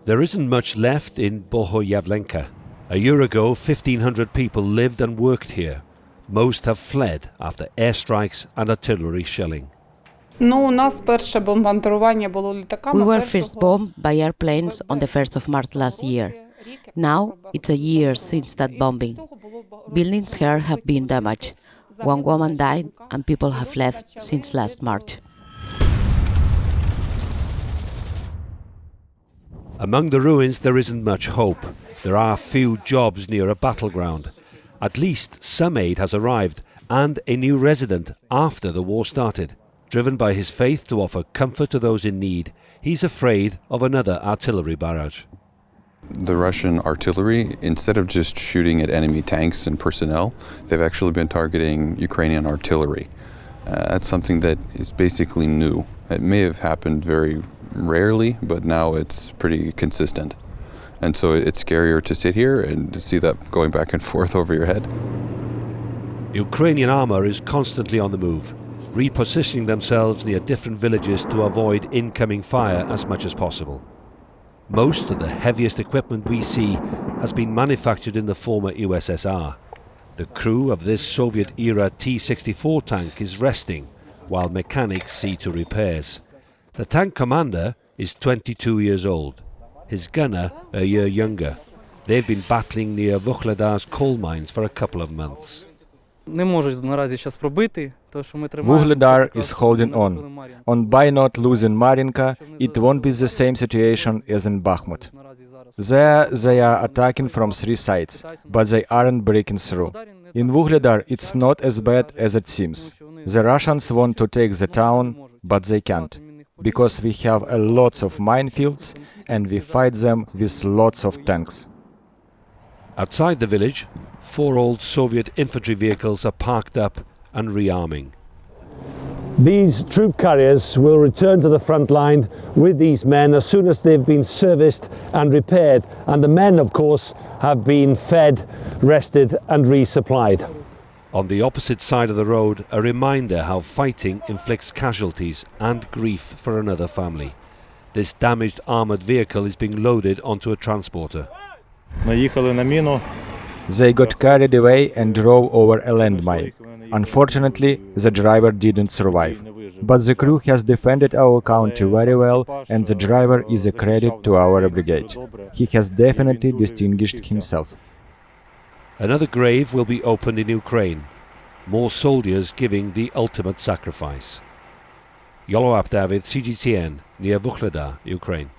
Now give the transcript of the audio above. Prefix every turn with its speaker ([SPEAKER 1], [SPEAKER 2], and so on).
[SPEAKER 1] There isn't much left in Bohoyavlenka. A year ago, 1,500 people lived and worked here. Most have fled after airstrikes and artillery shelling.
[SPEAKER 2] We were
[SPEAKER 3] first bombed by airplanes on the 1st of March last year. Now it's a year since that bombing. Buildings here have been damaged. One woman died and people have left since last March.
[SPEAKER 1] Among the ruins there isn't much hope. There are few jobs near a battleground. At least some aid has arrived, and a new resident after the war started. Driven by his faith to offer comfort to those in need, he's afraid of another artillery barrage.
[SPEAKER 4] The Russian artillery, instead of just shooting at enemy tanks and personnel, they've actually been targeting Ukrainian artillery. That's something that is basically new. It may have happened very rarely, but now it's pretty consistent. And so it's scarier to sit here and to see that going back and forth over your head.
[SPEAKER 1] Ukrainian armor is constantly on the move, repositioning themselves near different villages to avoid incoming fire as much as possible. Most of the heaviest equipment we see has been manufactured in the former USSR. The crew of this Soviet-era T-64 tank is resting, while mechanics see to repairs. The tank commander is 22 years old, his gunner a year younger. They've been battling near Vuhledar's coal mines for a couple of months.
[SPEAKER 5] Vuhledar is holding on. By not losing Marinka, it won't be the same situation as in Bakhmut. There they are attacking from three sides, but they aren't breaking through. In Vuhledar it's not as bad as it seems. The Russians want to take the town, but they can't, because we have lots of minefields and we fight them with lots of tanks.
[SPEAKER 1] Outside the village, 4 old Soviet infantry vehicles are parked up and rearming.
[SPEAKER 6] These troop carriers will return to the front line with these men as soon as they've been serviced and repaired, and the men, of course, have been fed, rested and resupplied.
[SPEAKER 1] On the opposite side of the road, a reminder how fighting inflicts casualties and grief for another family. This damaged armoured vehicle is being loaded onto a transporter.
[SPEAKER 5] They got carried away and drove over a landmine. Unfortunately, the driver didn't survive. But the crew has defended our county very well, and the driver is a credit to our brigade. He has definitely distinguished himself.
[SPEAKER 1] Another grave will be opened in Ukraine. More soldiers giving the ultimate sacrifice. Yolo David, CGTN, near Vuhledar, Ukraine.